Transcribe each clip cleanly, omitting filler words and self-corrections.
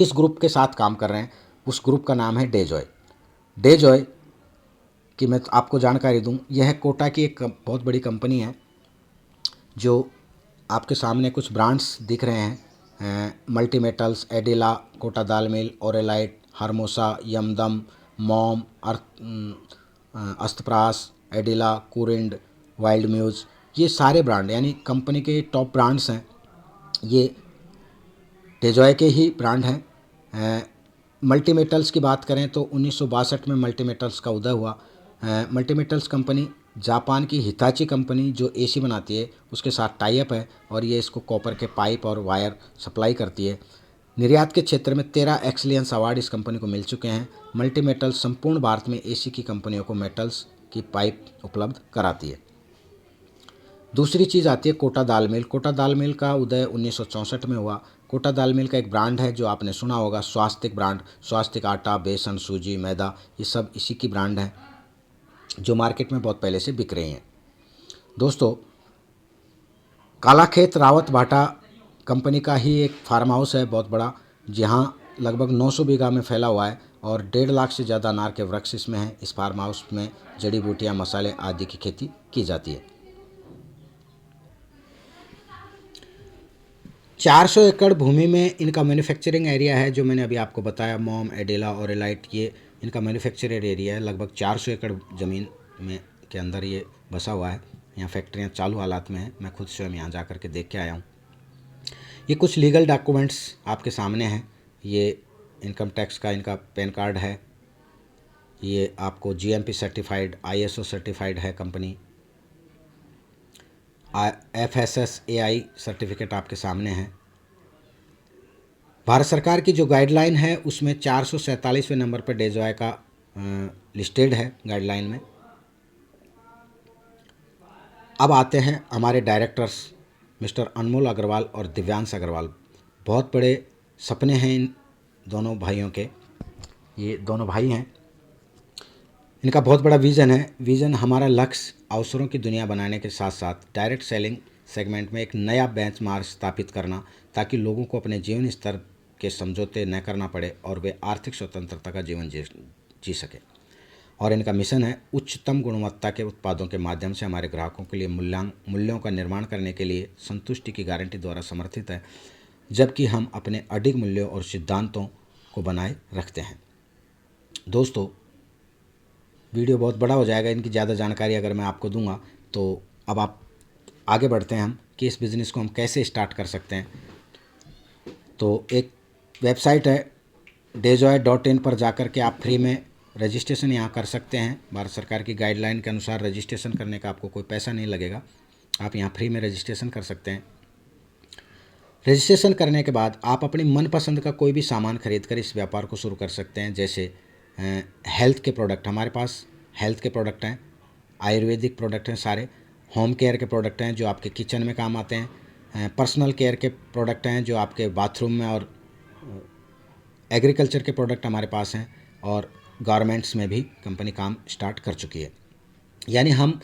इस ग्रुप के साथ काम कर रहे हैं, उस ग्रुप का नाम है डेजॉय। डेजॉय की मैं आपको जानकारी दूं, यह कोटा की एक बहुत बड़ी कंपनी है। जो आपके सामने कुछ ब्रांड्स दिख रहे हैं, मल्टी मेटल्स, एडिला, कोटा दाल मिल, ओरेलाइट, हार्मोसा, यमदम, मॉम, अस्तप्रास, एडिला, कुरिंड, वाइल्ड म्यूज़, ये सारे ब्रांड यानी कंपनी के टॉप ब्रांड्स हैं। ये डेजॉय के ही ब्रांड हैं। मल्टी मेटल्स की बात करें तो 1962 में मल्टी मेटल्स का उदय हुआ। मल्टी मेटल्स कंपनी जापान की हिताची कंपनी जो एसी बनाती है उसके साथ टाई अप है, और ये इसको कॉपर के पाइप और वायर सप्लाई करती है। निर्यात के क्षेत्र में 13 एक्सीलेंस अवार्ड इस कंपनी को मिल चुके हैं। मल्टी मेटल्स संपूर्ण भारत में एसी की कंपनियों को मेटल्स की पाइप उपलब्ध कराती है। दूसरी चीज़ आती है कोटा दाल मिल। कोटा दाल मिल का उदय 1964 में हुआ। कोटा दाल मिल का एक ब्रांड है जो आपने सुना होगा, स्वास्तिक ब्रांड। स्वास्तिक आटा, बेसन, सूजी, मैदा, ये सब इसी की ब्रांड हैं जो मार्केट में बहुत पहले से बिक रही हैं। दोस्तों, कालाखेत रावत भाटा कंपनी का ही एक फार्म हाउस है बहुत बड़ा, जहाँ लगभग 900 बीघा में फैला हुआ है और 1.5 लाख से ज़्यादा अनार के वृक्ष इसमें हैं। इस फार्म हाउस में जड़ी बूटियाँ, मसाले आदि की खेती की जाती है। 400 एकड़ भूमि में इनका मैन्युफैक्चरिंग एरिया है, जो मैंने अभी आपको बताया, मॉम, एडिला, ओरेलाइट, ये इनका मैन्युफैक्चरिंग एरिया है। लगभग 400 एकड़ ज़मीन में के अंदर ये बसा हुआ है। यहाँ फैक्ट्रियाँ चालू हालात में हैं। मैं खुद स्वयं यहाँ जा कर के देख के आया हूँ। ये कुछ लीगल डॉक्यूमेंट्स आपके सामने हैं। ये इनकम टैक्स का इनका पैन कार्ड है। ये आपको जीएमपी सर्टिफाइड, आईएसओ सर्टिफाइड है कंपनी। FSSAI सर्टिफिकेट आपके सामने है। भारत सरकार की जो गाइडलाइन है उसमें 447वें नंबर पर डेजॉय का लिस्टेड है गाइडलाइन में। अब आते हैं हमारे डायरेक्टर्स मिस्टर अनमोल अग्रवाल और दिव्यांश अग्रवाल। बहुत बड़े सपने हैं इन दोनों भाइयों के। ये दोनों भाई हैं, इनका बहुत बड़ा विज़न है। विज़न, हमारा लक्ष्य अवसरों की दुनिया बनाने के साथ साथ डायरेक्ट सेलिंग सेगमेंट में एक नया बेंचमार्क स्थापित करना, ताकि लोगों को अपने जीवन स्तर के समझौते न करना पड़े और वे आर्थिक स्वतंत्रता का जीवन जी सके। और इनका मिशन है उच्चतम गुणवत्ता के उत्पादों के माध्यम से हमारे ग्राहकों के लिए मूल्यों का निर्माण करने के लिए संतुष्टि की गारंटी द्वारा समर्थित है, जबकि हम अपने अडिग मूल्यों और सिद्धांतों को बनाए रखते हैं। दोस्तों, वीडियो बहुत बड़ा हो जाएगा, इनकी ज़्यादा जानकारी अगर मैं आपको दूंगा तो अब आप आगे बढ़ते हैं हम कि इस बिज़नेस को हम कैसे स्टार्ट कर सकते हैं। तो एक वेबसाइट है dejoy.in पर जाकर के आप फ्री में रजिस्ट्रेशन यहाँ कर सकते हैं। भारत सरकार की गाइडलाइन के अनुसार रजिस्ट्रेशन करने का आपको कोई पैसा नहीं लगेगा, आप यहाँ फ्री में रजिस्ट्रेशन कर सकते हैं। रजिस्ट्रेशन करने के बाद आप अपनी मनपसंद का कोई भी सामान खरीद कर इस व्यापार को शुरू कर सकते हैं। जैसे हेल्थ के प्रोडक्ट, हमारे पास हेल्थ के प्रोडक्ट हैं, आयुर्वेदिक प्रोडक्ट हैं, सारे होम केयर के प्रोडक्ट हैं जो आपके किचन में काम आते हैं, पर्सनल केयर के प्रोडक्ट हैं जो आपके बाथरूम में, और एग्रीकल्चर के प्रोडक्ट हमारे पास हैं, और गारमेंट्स में भी कंपनी काम स्टार्ट कर चुकी है। यानी हम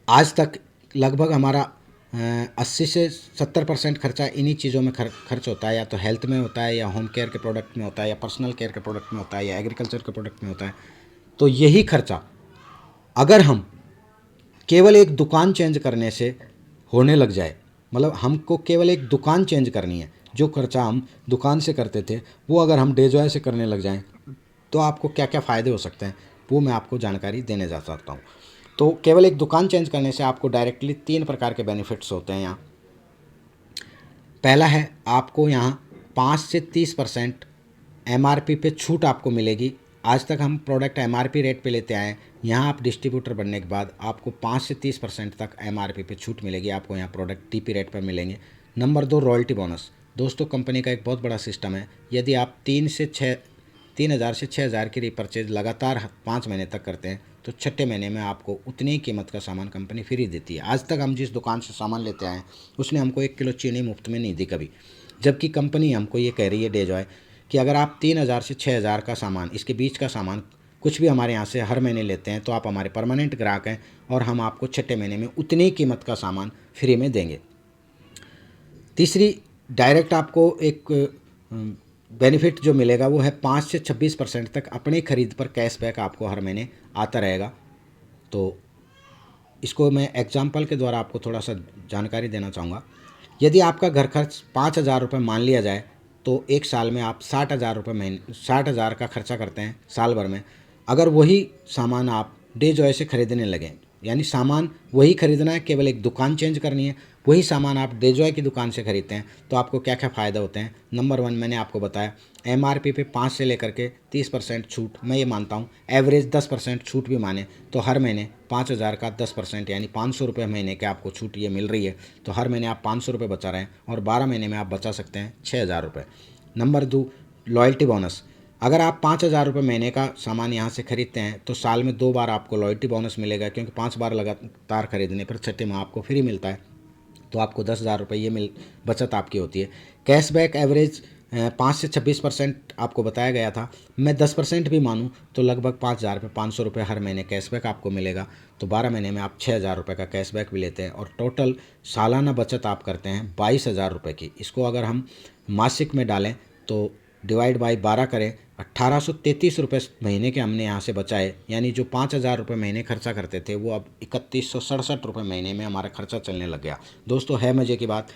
आज तक लगभग हमारा 80 से 70% खर्चा इन्हीं चीज़ों में खर्च होता है। या तो हेल्थ में होता है, या होम केयर के प्रोडक्ट में होता है, या पर्सनल केयर के प्रोडक्ट में होता है, या एग्रीकल्चर के प्रोडक्ट में होता है। तो यही खर्चा अगर हम केवल एक दुकान चेंज करने से होने लग जाए, मतलब हमको केवल एक दुकान चेंज करनी है, जो खर्चा हम दुकान से करते थे वो अगर हम डेजॉय से करने लग जाएं तो आपको क्या क्या फ़ायदे हो सकते हैं वो मैं आपको जानकारी देने जा सकता हूँ। तो केवल एक दुकान चेंज करने से आपको डायरेक्टली 3 प्रकार के बेनिफिट्स होते हैं यहाँ। पहला है, आपको यहाँ 5 से 30% MRP पे छूट आपको मिलेगी। आज तक हम प्रोडक्ट MRP रेट पे लेते आए हैं, यहाँ आप डिस्ट्रीब्यूटर बनने के बाद आपको 5 से 30% तक MRP पे छूट मिलेगी। आपको यहाँ प्रोडक्ट TP रेट पर मिलेंगे। Number 2, royalty bonus. दोस्तों, कंपनी का एक बहुत बड़ा सिस्टम है। यदि आप 3,000 से 6,000 की रीपरचेज लगातार 5 महीने तक करते हैं तो छठे महीने में आपको उतनी ही कीमत का सामान कंपनी फ्री देती है। आज तक हम जिस दुकान से सामान लेते आए हैं उसने हमको 1 किलो चीनी मुफ्त में नहीं दी कभी, जबकि कंपनी हमको ये कह रही है डेजॉय कि अगर आप 3,000 से 6,000 का सामान, इसके बीच का सामान कुछ भी हमारे यहाँ से हर महीने लेते हैं तो आप हमारे परमानेंट ग्राहक हैं और हम आपको छठे महीने में उतनी ही कीमत का सामान फ्री में देंगे। तीसरी, डायरेक्ट आपको एक बेनिफिट जो मिलेगा वो है 5 से 26% तक अपनी खरीद पर कैशबैक आपको हर महीने आता रहेगा। तो इसको मैं एग्जाम्पल के द्वारा आपको थोड़ा सा जानकारी देना चाहूँगा। यदि आपका घर खर्च 5,000 रुपये मान लिया जाए तो एक साल में आप 60,000 रुपये महीने 60,000 का खर्चा करते हैं साल भर में। अगर वही सामान आप डे जॉय से खरीदने लगें, यानी सामान वही खरीदना है, केवल एक दुकान चेंज करनी है, वही सामान आप डे जॉय की दुकान से खरीदते हैं तो आपको क्या क्या फ़ायदा होते हैं। नंबर 1 मैंने आपको बताया, एमआरपी पे 5 से लेकर के 30% छूट। मैं ये मानता हूँ एवरेज 10% छूट भी माने तो हर महीने 5,000 का 10% यानी 500 रुपये महीने के आपको छूट ये मिल रही है। तो हर महीने आप 500 रुपये बचा रहे हैं और 12 महीने में आप बचा सकते हैं 6,000 रुपये। Number 2, loyalty bonus. अगर आप 5,000 रुपये महीने का सामान यहाँ से खरीदते हैं तो साल में 2 बार आपको लॉयल्टी बोनस मिलेगा, क्योंकि 5 बार लगातार खरीदने पर छठे माह आपको फ्री मिलता है। तो आपको 10,000 रुपये ये बचत आपकी होती है। कैशबैक एवरेज 5 से 26% आपको बताया गया था। मैं 10% भी मानूं तो लगभग 5,000 रुपये 500 रुपये हर महीने कैशबैक आपको मिलेगा। तो 12 महीने में आप 6,000 रुपये का कैशबैक भी लेते हैं और टोटल सालाना बचत आप करते हैं 22,000 रुपये की। इसको अगर हम मासिक में डालें तो डिवाइड बाई 12 करें, 1,833 रुपये महीने के हमने यहाँ से बचाए। यानी जो 5,000 रुपये महीने खर्चा करते थे वो अब 3,167 रुपये महीने में हमारा खर्चा चलने लग गया। दोस्तों है मज़े की बात,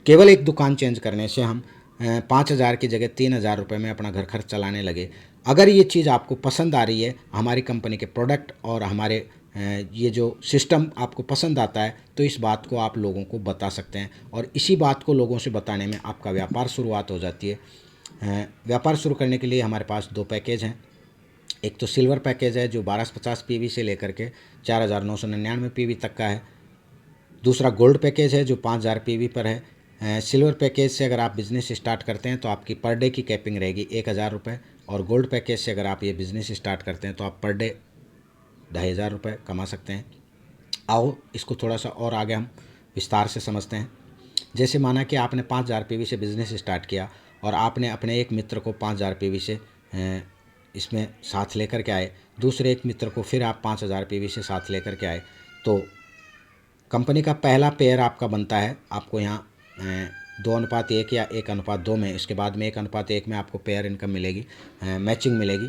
केवल एक दुकान चेंज करने से हम 5,000 की जगह 3,000 रुपये में अपना घर खर्च चलाने लगे। अगर ये चीज़ आपको पसंद आ रही है, हमारी कंपनी के प्रोडक्ट और हमारे ये जो सिस्टम आपको पसंद आता है, तो इस बात को आप लोगों को बता सकते हैं और इसी बात को लोगों से बताने में आपका व्यापार शुरुआत हो जाती है। व्यापार शुरू करने के लिए हमारे पास 2 पैकेज हैं। एक तो सिल्वर पैकेज है जो 1250 पीवी से लेकर के 4,999 पीवी तक का है। दूसरा गोल्ड पैकेज है जो 5,000 पीवी पर है। सिल्वर पैकेज से अगर आप बिज़नेस स्टार्ट करते हैं तो आपकी पर डे की कैपिंग रहेगी 1,000 रुपये, और गोल्ड पैकेज से अगर आप ये बिज़नेस स्टार्ट करते हैं तो आप पर डे 2,500 रुपये कमा सकते हैं। आओ इसको थोड़ा सा और आगे हम विस्तार से समझते हैं। जैसे माना कि आपने 5,000 पीवी से बिज़नेस स्टार्ट किया और आपने अपने एक मित्र को 5,000 पीवी से इसमें साथ लेकर के आए, दूसरे एक मित्र को फिर आप 5,000 पीवी से साथ लेकर के आए, तो कंपनी का पहला पेयर आपका बनता है। आपको यहाँ 2:1 या 1:2 में, इसके बाद में 1:1 में आपको पेयर इनकम मिलेगी, मैचिंग मिलेगी।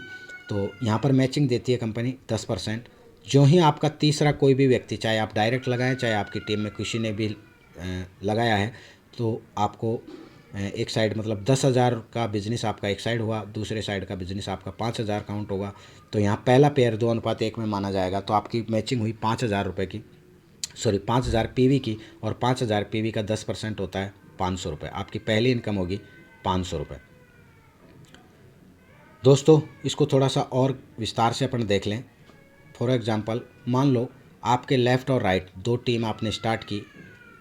तो यहाँ पर मैचिंग देती है कंपनी 10%। जो ही आपका तीसरा कोई भी व्यक्ति, चाहे आप डायरेक्ट लगाएं चाहे आपकी टीम में किसी ने भी लगाया है, तो आपको एक साइड मतलब 10,000 का बिज़नेस आपका एक साइड हुआ, दूसरे साइड का बिज़नेस आपका 5,000 काउंट होगा। तो यहाँ पहला पेयर 2:1 में माना जाएगा। तो आपकी मैचिंग हुई 5,000 रुपये की, 5,000 पीवी की, और 5,000 पीवी का 10% होता है 500 रुपये। आपकी पहली इनकम होगी 500 रुपये। दोस्तों इसको थोड़ा सा और विस्तार से अपन देख लें। फॉर एग्ज़ाम्पल मान लो आपके लेफ़्ट और राइट 2 टीम आपने स्टार्ट की।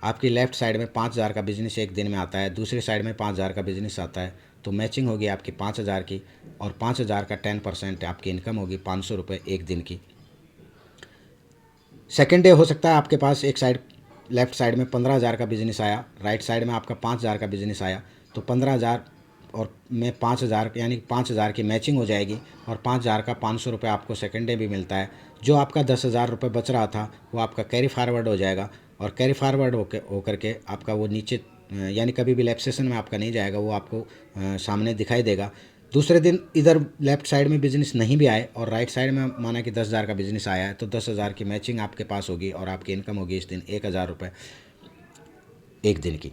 आपकी लेफ़्ट साइड में 5,000 का बिज़नेस एक दिन में आता है, दूसरी साइड में 5,000 का बिज़नेस आता है। तो मैचिंग होगी आपकी 5,000 की, और 5,000 का 10% आपकी इनकम होगी 500 रुपये एक दिन की। सेकेंड डे हो सकता है आपके पास एक साइड लेफ़्ट साइड में 15,000 का बिज़नेस आया, राइट साइड में आपका 5,000 का बिज़नेस आया। तो 15,000 और में 5,000 यानी 5,000 की मैचिंग हो जाएगी, और 5,000 का 500 रुपये आपको सेकेंड डे भी मिलता है। जो आपका 10,000 रुपये बच रहा था वो आपका कैरी फारवर्ड हो जाएगा, और कैरी फारवर्ड होकर के आपका वो नीचे यानी कभी भी लैप सेशन में आपका नहीं जाएगा, वो आपको सामने दिखाई देगा। दूसरे दिन इधर लेफ़्ट साइड में बिज़नेस नहीं भी आए और राइट साइड में माना कि 10,000 का बिज़नेस आया है, तो 10,000 की मैचिंग आपके पास होगी और आपकी इनकम होगी इस दिन 1,000 रुपये एक दिन की।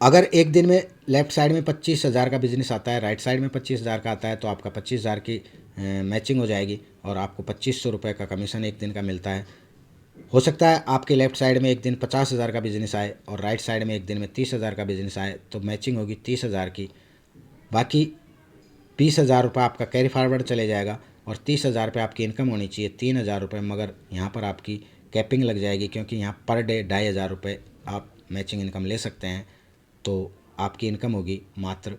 अगर एक दिन में लेफ़्ट साइड में 25,000 का बिज़नेस आता है, राइट साइड में 25,000 का आता है, तो आपका 25,000 की मैचिंग हो जाएगी और आपको 2,500 रुपये का कमीशन एक दिन का मिलता है। हो सकता है आपके लेफ़्ट साइड में एक दिन 50,000 का बिज़नेस आए और राइट साइड में एक दिन में 30,000 का बिज़नेस आए, तो मैचिंग होगी 30,000 की। बाकी 20,000 रुपये आपका कैरी फॉरवर्ड चले जाएगा और 30,000 रुपये आपकी इनकम होनी चाहिए 3,000 रुपये, मगर यहाँ पर आपकी कैपिंग लग जाएगी, क्योंकि यहाँ पर डे 2,500 रुपये आप मैचिंग इनकम ले सकते हैं। तो आपकी इनकम होगी मात्र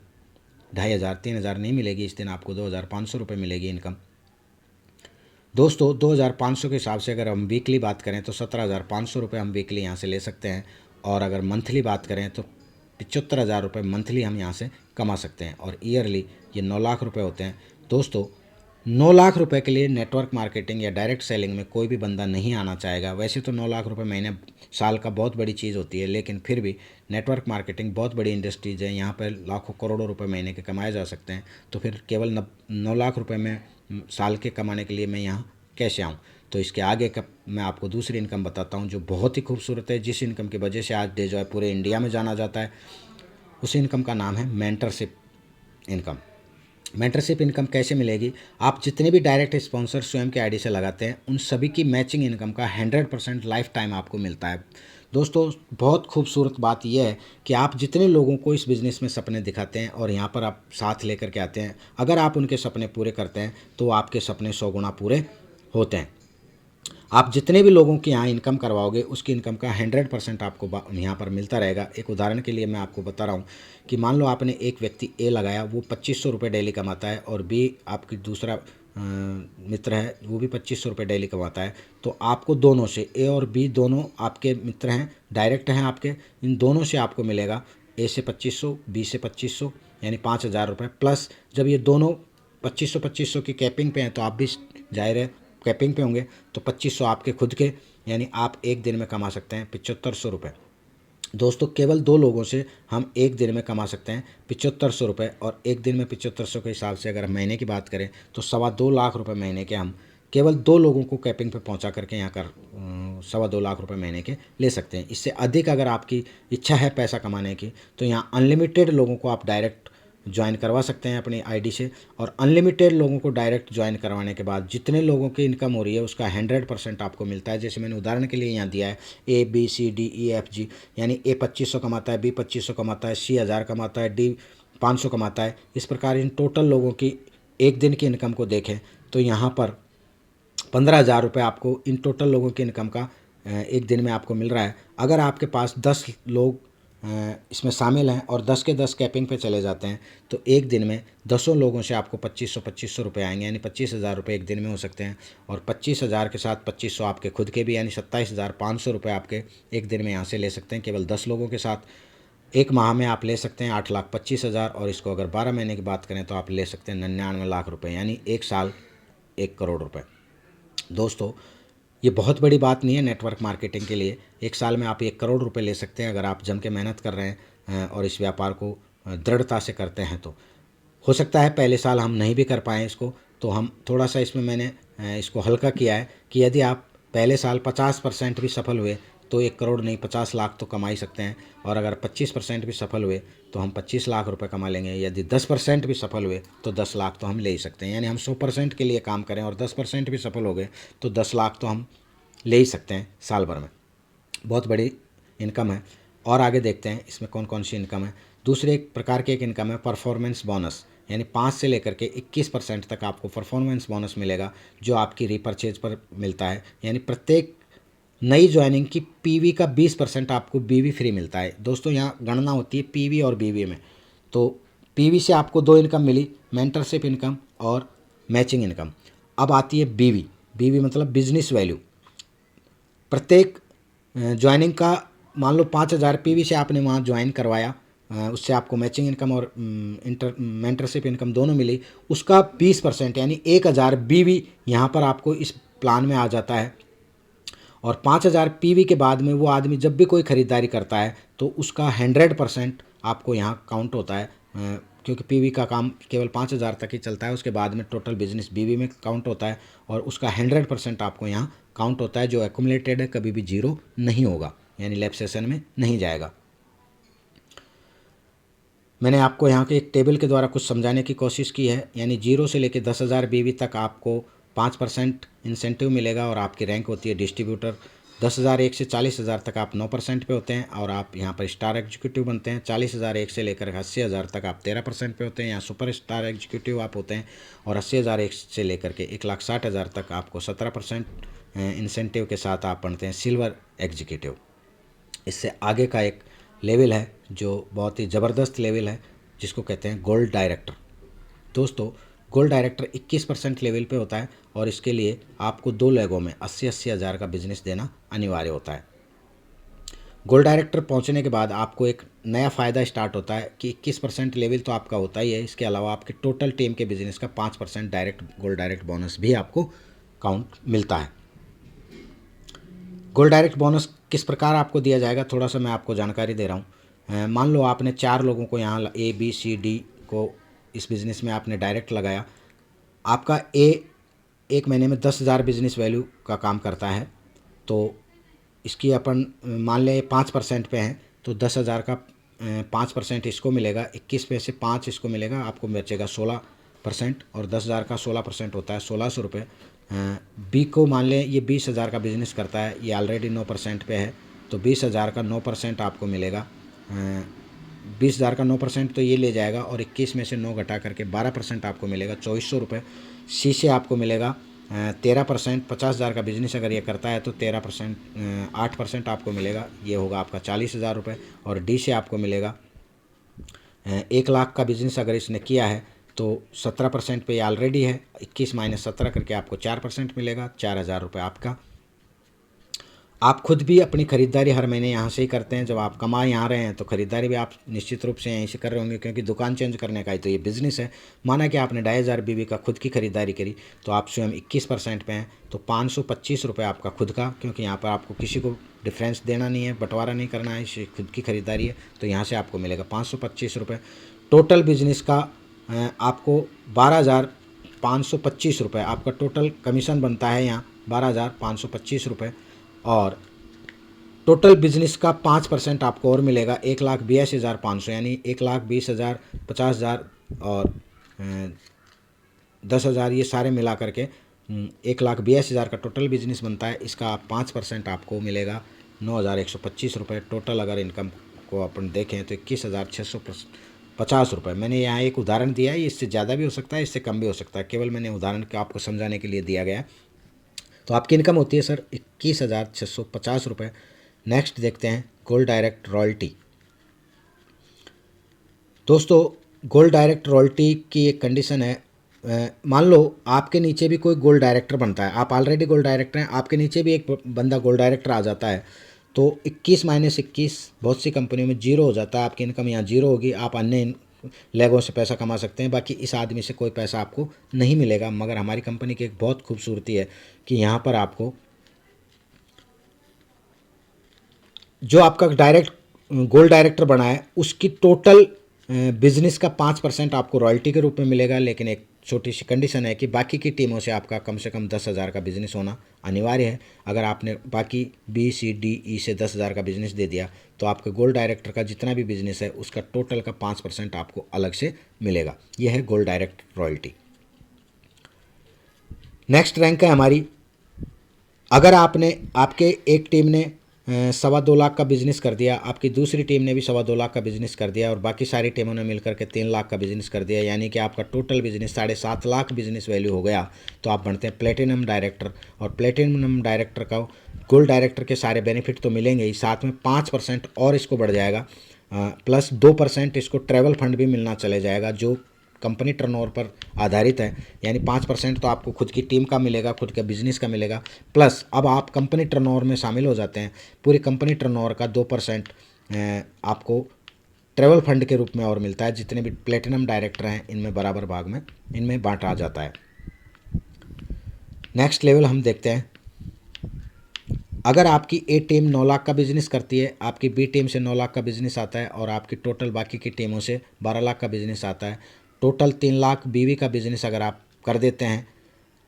2,500, 3,000 नहीं मिलेगी इस दिन, आपको 2,500 रुपये मिलेगी इनकम। दोस्तों 2,500 के हिसाब से अगर हम वीकली बात करें तो 17,500 रुपये हम वीकली यहाँ से ले सकते हैं, और अगर मंथली बात करें तो 75,000 रुपये मंथली हम यहाँ से कमा सकते हैं, और ईयरली ये 9 लाख रुपये होते हैं। दोस्तों 9 लाख रुपए के लिए नेटवर्क मार्केटिंग या डायरेक्ट सेलिंग में कोई भी बंदा नहीं आना चाहेगा। वैसे तो 9 लाख रुपए महीने साल का बहुत बड़ी चीज़ होती है, लेकिन फिर भी नेटवर्क मार्केटिंग बहुत बड़ी इंडस्ट्रीज है, यहाँ पर लाखों करोड़ों रुपए महीने के कमाए जा सकते हैं। तो फिर केवल 9 लाख रुपए में साल के कमाने के लिए मैं यहाँ कैसे आऊँ? तो इसके आगे का मैं आपको दूसरी इनकम बताता हूँ जो बहुत ही खूबसूरत है, जिस इनकम की वजह से आज डेजॉय पूरे इंडिया में जाना जाता है। उस इनकम का नाम है मेंटरशिप इनकम। मेंटरशिप इनकम कैसे मिलेगी? आप जितने भी डायरेक्ट स्पॉन्सर स्वयं के आईडी से लगाते हैं, उन सभी की मैचिंग इनकम का 100% लाइफ टाइम आपको मिलता है। दोस्तों, बहुत खूबसूरत बात यह है कि आप जितने लोगों को इस बिज़नेस में सपने दिखाते हैं और यहाँ पर आप साथ लेकर के आते हैं, अगर आप उनके सपने पूरे करते हैं तो आपके सपने 100 गुना पूरे होते हैं। आप जितने भी लोगों की यहाँ इनकम करवाओगे, उसकी इनकम का 100% आपको यहाँ पर मिलता रहेगा। एक उदाहरण के लिए मैं आपको बता रहा हूँ कि मान लो आपने एक व्यक्ति ए लगाया, वो 2500 रुपये डेली कमाता है, और बी आपकी दूसरा मित्र है, वो भी 2500 रुपये डेली कमाता है। तो आपको दोनों से, ए और बी दोनों आपके मित्र हैं, डायरेक्ट हैं आपके, इन दोनों से आपको मिलेगा ए से 2500, बी से 2500, यानी 5000 रुपये। प्लस जब ये दोनों 2500 की कैपिंग पे हैं, तो आप भी जाहिर है कैपिंग पे होंगे, तो 2500 आपके खुद के, यानी आप एक दिन में कमा सकते हैं 7500 रुपये। दोस्तों, केवल 2 लोगों से हम एक दिन में कमा सकते हैं 7500 रुपये, और एक दिन में 7500 के हिसाब से अगर महीने की बात करें तो 2.25 लाख रुपये महीने के हम केवल 2 लोगों को कैपिंग पे पहुंचा करके यहाँ कर 2.25 लाख रुपये महीने के ले सकते हैं। इससे अधिक अगर आपकी इच्छा है पैसा कमाने की, तो यहाँ अनलिमिटेड लोगों को आप डायरेक्ट ज्वाइन करवा सकते हैं अपनी आईडी से, और अनलिमिटेड लोगों को डायरेक्ट ज्वाइन करवाने के बाद जितने लोगों की इनकम हो रही है उसका 100% आपको मिलता है। जैसे मैंने उदाहरण के लिए यहाँ दिया है A B C D E F G, यानी ए 2500 कमाता है, बी 2500 कमाता है, सी 1000 कमाता है, डी 500 कमाता है। इस प्रकार इन टोटल लोगों की एक दिन की इनकम को देखें तो यहाँ पर 15,000 रुपये आपको इन टोटल लोगों की इनकम का एक दिन में आपको मिल रहा है। अगर आपके पास 10 लोग इसमें शामिल हैं और 10 के 10 कैपिंग पे चले जाते हैं, तो एक दिन में 10 लोगों से आपको 2500 रुपये आएंगे, यानी 25,000 रुपये एक दिन में हो सकते हैं। और 25,000 के साथ 2500 आपके खुद के भी, यानी 27,500 रुपये आपके एक दिन में यहाँ से ले सकते हैं केवल 10 लोगों के साथ। एक माह में आप ले सकते हैं 8,25,000, और इसको अगर 12 महीने की बात करें तो आप ले सकते हैं 99 लाख रुपये, यानी एक साल 1 करोड़ रुपये। दोस्तों, ये बहुत बड़ी बात नहीं है नेटवर्क मार्केटिंग के लिए। एक साल में आप 1 करोड़ रुपए ले सकते हैं अगर आप जम के मेहनत कर रहे हैं और इस व्यापार को दृढ़ता से करते हैं। तो हो सकता है पहले साल हम नहीं भी कर पाएँ इसको, तो हम थोड़ा सा इसमें मैंने इसको हल्का किया है कि यदि आप पहले साल 50% भी सफल हुए तो 1 करोड़ नहीं 50 लाख तो कमा ही सकते हैं, और अगर 25% भी सफल हुए तो हम 25 लाख रुपए कमा लेंगे। यदि 10% भी सफल हुए तो 10 लाख तो हम ले ही सकते हैं, यानी हम 100% के लिए काम करें और 10% भी सफल हो गए तो 10 लाख तो हम ले ही सकते हैं साल भर में। बहुत बड़ी इनकम है। और आगे देखते हैं इसमें कौन कौन सी इनकम है। दूसरे एक प्रकार की एक इनकम है परफॉर्मेंस बोनस, यानी 5 से लेकर के 21% तक आपको परफॉर्मेंस बोनस मिलेगा, जो आपकी रीपरचेज पर मिलता है। यानी प्रत्येक नई ज्वाइनिंग की पीवी का 20% आपको बीवी फ्री मिलता है। दोस्तों, यहाँ गणना होती है पीवी और बीवी में। तो पीवी से आपको 2 इनकम मिली, मेंटरशिप इनकम और मैचिंग इनकम। अब आती है बीवी। बीवी मतलब बिजनेस वैल्यू। प्रत्येक ज्वाइनिंग का मान लो 5,000 पीवी से आपने वहाँ ज्वाइन करवाया, उससे आपको मैचिंग इनकम और मेंटरशिप इनकम दोनों मिली, उसका 20% यानी 1,000 बीवी यहाँ पर आपको इस प्लान में आ जाता है। और 5,000 पीवी के बाद में वो आदमी जब भी कोई ख़रीदारी करता है तो उसका 100% आपको यहाँ काउंट होता है, क्योंकि पीवी का काम केवल 5,000 तक ही चलता है। उसके बाद में टोटल बिजनेस बीवी में काउंट होता है और उसका 100% आपको यहाँ काउंट होता है, जो एक्यूमुलेटेड है, कभी भी जीरो नहीं होगा, यानी लैप सेशन में नहीं जाएगा। मैंने आपको यहाँ के एक टेबल के द्वारा कुछ समझाने की कोशिश की है, यानी 0 से लेकर 10,000 बीवी तक आपको 5% इंसेंटिव मिलेगा और आपकी रैंक होती है डिस्ट्रीब्यूटर। 10,001 से 40,000 तक आप 9% पे होते हैं और आप यहाँ पर स्टार एग्जीक्यूटिव बनते हैं। 40,001 से लेकर 80,000 तक आप 13% पे होते हैं, यहाँ सुपर स्टार एग्जीक्यूटिव आप होते हैं। और 80,001 से लेकर के 1,60,000 तक आपको 17% इंसेंटिव के साथ आप बनते हैं सिल्वर एग्जीक्यूटिव। इससे आगे का एक लेवल है जो बहुत ही ज़बरदस्त लेवल है, जिसको कहते हैं गोल्ड डायरेक्टर। दोस्तों, गोल्ड डायरेक्टर 21% लेवल पे होता है और इसके लिए आपको 2 लेगों में 80,000 का बिजनेस देना अनिवार्य होता है। गोल्ड डायरेक्टर पहुंचने के बाद आपको एक नया फ़ायदा स्टार्ट होता है कि 21% लेवल तो आपका होता ही है, इसके अलावा आपके टोटल टीम के बिजनेस का 5% डायरेक्ट गोल्ड डायरेक्ट बोनस भी आपको काउंट मिलता है। गोल्ड डायरेक्ट बोनस किस प्रकार आपको दिया जाएगा, थोड़ा सा मैं आपको जानकारी दे रहा हूँ। मान लो आपने 4 लोगों को यहाँ ABCD को इस बिज़नेस में आपने डायरेक्ट लगाया। आपका A एक महीने में 10,000 बिजनेस वैल्यू का काम करता है, तो इसकी अपन मान लें 5% पे हैं, तो 10,000 का 5% इसको मिलेगा, 21 में से 5 इसको मिलेगा, आपको बचेगा 16%, और 10,000 का 16% होता है 1,600 रुपये। बी को मान लें ये 20,000 का बिज़नेस करता है, ये ऑलरेडी 9% पे है, तो 20,000 का 9% आपको मिलेगा। 20,000 का 9% तो ये ले जाएगा, और 21 में से 9 घटा करके 12% आपको मिलेगा 2,400 रुपये। सी से आपको मिलेगा 13%। 50,000 का बिज़नेस अगर ये करता है तो 13%, 8% आपको मिलेगा, ये होगा आपका 40,000 रुपये। और डी से आपको मिलेगा 1 लाख का बिज़नेस अगर इसने किया है तो 17% पे ऑलरेडी है, 21 माइनस 17 करके आपको 4% मिलेगा, 4,000 रुपये आपका। आप खुद भी अपनी ख़रीदारी हर महीने यहाँ से ही करते हैं, जब आप कमा यहाँ रहे हैं तो ख़रीदारी भी आप निश्चित रूप से यहीं से कर रहे होंगे, क्योंकि दुकान चेंज करने का ही तो ये बिज़नेस है। माना कि आपने 2,500 BB का खुद की खरीदारी करी, तो आप स्वयं 21% पे हैं, तो 525 रुपये आपका खुद का, क्योंकि यहाँ पर आपको किसी को डिफरेंस देना नहीं है, बंटवारा नहीं करना है, इसे खुद की खरीदारी है, तो यहाँ से आपको मिलेगा 525 रुपये। टोटल बिजनेस का आपको 12,525 रुपये आपका टोटल कमीशन बनता है यहाँ, 12,525 रुपये। और टोटल बिजनेस का 5% आपको और मिलेगा, 1,82,500, यानी 1,20,000, 50,000 और 10,000, ये सारे मिला करके 1,82,000 का टोटल बिजनेस बनता है। इसका 5% आपको मिलेगा 9,125 रुपये। टोटल अगर इनकम को अपन देखें तो 21,650 रुपये। मैंने यहाँ एक उदाहरण दिया है, इससे ज़्यादा भी हो सकता है, इससे कम भी हो सकता है, केवल मैंने उदाहरण का आपको समझाने के लिए दिया गया है। तो आपकी इनकम होती है सर 21,650 रुपये। नेक्स्ट देखते हैं गोल्ड डायरेक्ट रॉयल्टी। दोस्तों, गोल्ड डायरेक्ट रॉयल्टी की एक कंडीशन है, मान लो आपके नीचे भी कोई गोल्ड डायरेक्टर बनता है, आप ऑलरेडी गोल्ड डायरेक्टर हैं, आपके नीचे भी एक बंदा गोल्ड डायरेक्टर आ जाता है, तो 21 माइनस 21 बहुत सी कंपनियों में जीरो हो जाता है, आपकी इनकम यहाँ जीरो होगी। आप अन्य लेगों से पैसा कमा सकते हैं, बाकी इस आदमी से कोई पैसा आपको नहीं मिलेगा। मगर हमारी कंपनी की एक बहुत खूबसूरती है कि यहाँ पर आपको जो आपका डायरेक्ट गोल्ड डायरेक्टर बना है उसकी टोटल बिजनेस का 5% आपको रॉयल्टी के रूप में मिलेगा। लेकिन एक छोटी सी कंडीशन है कि बाकी की टीमों से आपका कम से कम 10,000 का बिजनेस होना अनिवार्य है। अगर आपने बाकी BCDE से 10,000 का बिजनेस दे दिया तो आपके गोल्ड डायरेक्टर का जितना भी बिजनेस है उसका टोटल का 5% आपको अलग से मिलेगा। यह है gold direct royalty. Next rank है हमारी, अगर आपके एक टीम ने 2.25 लाख का बिज़नेस कर दिया, आपकी दूसरी टीम ने भी 2.25 लाख का बिज़नेस कर दिया, और बाकी सारी टीमों ने मिलकर के 3 लाख का बिज़नेस कर दिया, यानी कि आपका total business 7.5 lakh business value हो गया, तो आप बनते हैं प्लेटिनम डायरेक्टर। और प्लेटिनम डायरेक्टर का गोल्ड डायरेक्टर के सारे बेनिफिट तो मिलेंगे ही, साथ में 5% और इसको बढ़ जाएगा, प्लस 2% इसको ट्रैवल फंड भी मिलना चले जाएगा जो कंपनी टर्नओवर पर आधारित है। यानी 5% तो आपको खुद की टीम का मिलेगा, खुद के बिजनेस का मिलेगा, प्लस अब आप कंपनी टर्नओवर में शामिल हो जाते हैं, पूरी कंपनी टर्नओवर का 2% आपको ट्रैवल फंड के रूप में और मिलता है। जितने भी प्लेटिनम डायरेक्टर हैं इनमें बराबर भाग में इनमें बांटा जाता है। नेक्स्ट लेवल हम देखते हैं, अगर आपकी ए टीम 9 लाख का बिजनेस करती है, आपकी बी टीम से 9 लाख का बिजनेस आता है, और आपकी टोटल बाकी की टीमों से 12 लाख का बिजनेस आता है, टोटल 3 लाख BB का बिजनेस अगर आप कर देते हैं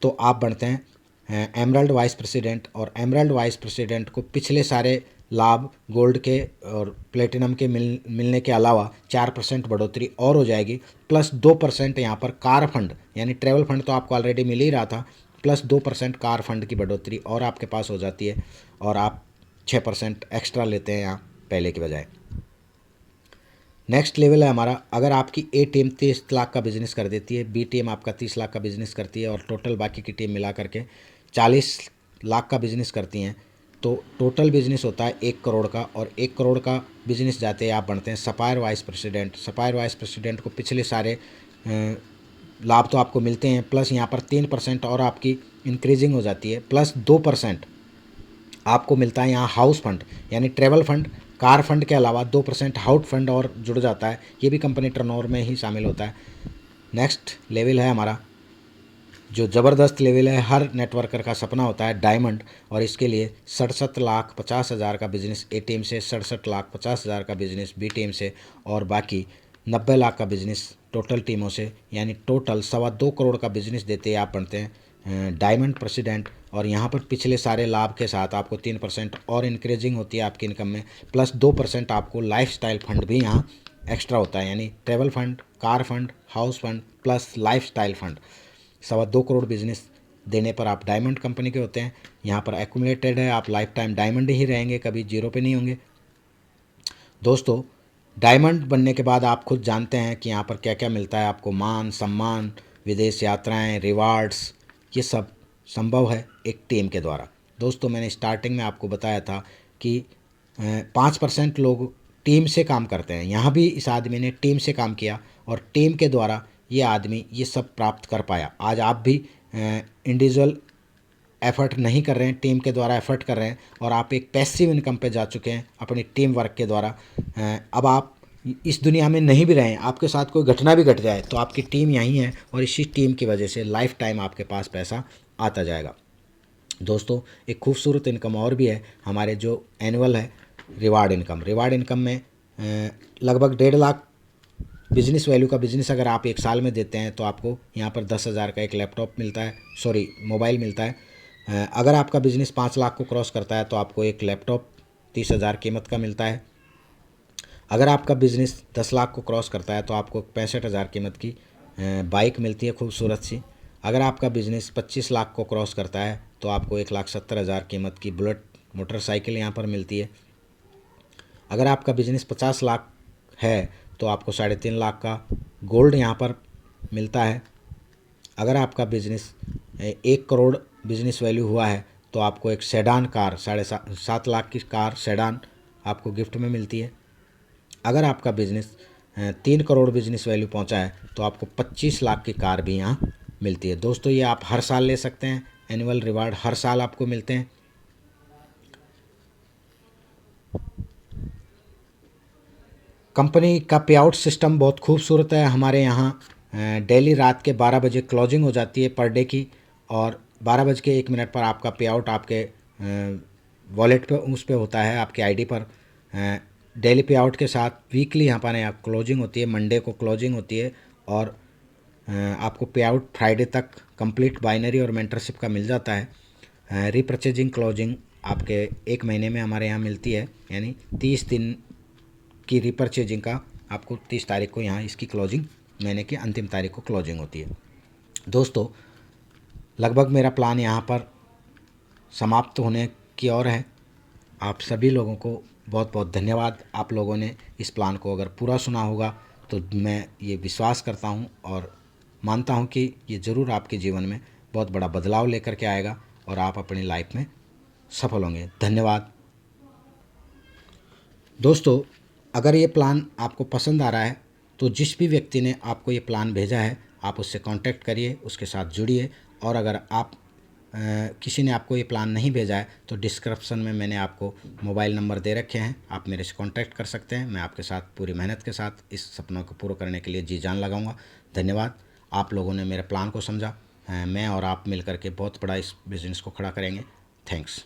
तो आप बनते हैं एमरल्ड वाइस प्रेसिडेंट। और एमरल्ड वाइस प्रेसिडेंट को पिछले सारे लाभ गोल्ड के और प्लेटिनम के मिलने के अलावा 4% बढ़ोतरी और हो जाएगी, प्लस 2% यहाँ पर कार फंड, यानी ट्रैवल फंड तो आपको ऑलरेडी मिल ही रहा था, प्लस 2% कार फंड की बढ़ोतरी और आपके पास हो जाती है, और आप 6% एक्स्ट्रा लेते हैं यहाँ पहले की बजाय। नेक्स्ट लेवल है हमारा, अगर आपकी ए टीम 30 लाख का बिजनेस कर देती है, बी टीम आपका 30 लाख का बिजनेस करती है, और टोटल बाकी की टीम मिला करके 40 लाख का बिजनेस करती हैं, तो टोटल बिजनेस होता है 1 करोड़ का, और 1 करोड़ का बिजनेस जाते हैं आप बनते हैं सपायर वाइस प्रेसिडेंट। सपायर वाइस प्रेसिडेंट को पिछले सारे लाभ तो आपको मिलते हैं, प्लस यहाँ पर 3% और आपकी इंक्रीजिंग हो जाती है, प्लस 2% आपको मिलता है यहाँ हाउस फंड, यानी ट्रैवल फंड कार फंड के अलावा 2% हाउट फंड और जुड़ जाता है, ये भी कंपनी टर्नओवर में ही शामिल होता है। नेक्स्ट लेवल है हमारा, जो ज़बरदस्त लेवल है, हर नेटवर्कर का सपना होता है, डायमंड। और इसके लिए 67,50,000 का बिजनेस ए टीम से, 67,50,000 का बिजनेस बी टीम से, और बाकी 90 लाख का बिजनेस टोटल टीमों से, यानी टोटल 2.25 करोड़ का बिजनेस देते आप बनते हैं डायमंड प्रेसिडेंट। और यहाँ पर पिछले सारे लाभ के साथ आपको 3% और इंक्रीजिंग होती है आपकी इनकम में, प्लस 2% आपको लाइफस्टाइल फंड भी यहाँ एक्स्ट्रा होता है, यानी travel fund, car fund, house fund plus lifestyle fund. 2.25 crore business देने पर आप डायमंड कंपनी के होते हैं। यहाँ पर एक्यूमुलेटेड है, आप लाइफ टाइम डायमंड ही रहेंगे, कभी जीरो पे नहीं होंगे। दोस्तों, डायमंड बनने के बाद आप खुद जानते हैं कि यहाँ पर क्या क्या मिलता है आपको, मान सम्मान, विदेश यात्राएं, रिवार्ड्स, ये सब संभव है एक टीम के द्वारा। दोस्तों, मैंने स्टार्टिंग में आपको बताया था कि 5% लोग टीम से काम करते हैं। यहाँ भी इस आदमी ने टीम से काम किया और टीम के द्वारा ये आदमी ये सब प्राप्त कर पाया। आज आप भी इंडिविजुअल एफर्ट नहीं कर रहे हैं, टीम के द्वारा एफर्ट कर रहे हैं और आप एक पैसिव इनकम पे जा चुके हैं अपनी टीम वर्क के द्वारा। अब आप इस दुनिया में नहीं भी रहें, आपके साथ कोई घटना भी घट जाए तो आपकी टीम यहीं है और इसी टीम की वजह से लाइफ टाइम आपके पास पैसा आता जाएगा। दोस्तों, एक खूबसूरत इनकम और भी है हमारे, जो एनुअल है रिवार्ड इनकम। रिवार्ड इनकम में लगभग 1.5 लाख बिजनेस वैल्यू का बिजनेस अगर आप एक साल में देते हैं तो आपको यहाँ पर 10,000 का एक लैपटॉप मिलता है, सॉरी मोबाइल मिलता है। अगर आपका बिजनेस 5 लाख को क्रॉस करता है तो आपको एक लैपटॉप 30,000 कीमत का मिलता है। अगर आपका बिज़नेस 10 लाख को क्रॉस करता है तो आपको 65,000 कीमत की बाइक मिलती है खूबसूरत सी। अगर आपका बिज़नेस 25 लाख को क्रॉस करता है तो आपको 1,70,000 कीमत की बुलेट मोटरसाइकिल यहाँ पर मिलती है। अगर आपका बिज़नेस 50 लाख है तो आपको 3.5 लाख का गोल्ड यहाँ पर मिलता है। अगर आपका बिज़नेस 1 करोड़ बिज़नेस वैल्यू हुआ है तो आपको एक सेडान कार, 7.5 लाख की कार सेडान आपको गिफ्ट में मिलती है। अगर आपका बिज़नेस 3 करोड़ बिज़नेस वैल्यू पहुंचा है तो आपको 25 लाख की कार भी यहाँ मिलती है। दोस्तों, ये आप हर साल ले सकते हैं, एनुअल रिवार्ड हर साल आपको मिलते हैं। कंपनी का पे आउट सिस्टम बहुत खूबसूरत है। हमारे यहाँ डेली रात के 12 बजे क्लोजिंग हो जाती है पर डे की, और 12:01 पर आपका पे आउट आपके वॉलेट पे उस पे होता है, आपके आईडी पर। डेली पे आउट के साथ वीकली यहाँ पर क्लोजिंग होती है, मंडे को क्लोजिंग होती है और आपको पे आउट फ्राइडे तक कंप्लीट बाइनरी और मेंटरशिप का मिल जाता है। रीपर्चेजिंग क्लोजिंग आपके 1 महीने में हमारे यहाँ मिलती है, यानी 30 दिन की रीपर्चेजिंग का आपको 30 तारीख को यहाँ इसकी क्लोजिंग, महीने की अंतिम तारीख को क्लोजिंग होती है। दोस्तों, लगभग मेरा प्लान यहाँ पर समाप्त होने की ओर है। आप सभी लोगों को बहुत बहुत धन्यवाद। आप लोगों ने इस प्लान को अगर पूरा सुना होगा तो मैं ये विश्वास करता हूँ और मानता हूँ कि ये ज़रूर आपके जीवन में बहुत बड़ा बदलाव लेकर के आएगा और आप अपनी लाइफ में सफल होंगे। धन्यवाद। दोस्तों, अगर ये प्लान आपको पसंद आ रहा है तो जिस भी व्यक्ति ने आपको ये प्लान भेजा है आप उससे कांटेक्ट करिए, उसके साथ जुड़िए। और अगर आप किसी ने आपको ये प्लान नहीं भेजा है तो डिस्क्रिप्शन में मैंने आपको मोबाइल नंबर दे रखे हैं, आप मेरे से कांटेक्ट कर सकते हैं। मैं आपके साथ पूरी मेहनत के साथ इस सपनों को पूरा करने के लिए जी जान लगाऊंगा। धन्यवाद। आप लोगों ने मेरे प्लान को समझा। मैं और आप मिल करके बहुत बड़ा इस बिज़नेस को खड़ा करेंगे। थैंक्स।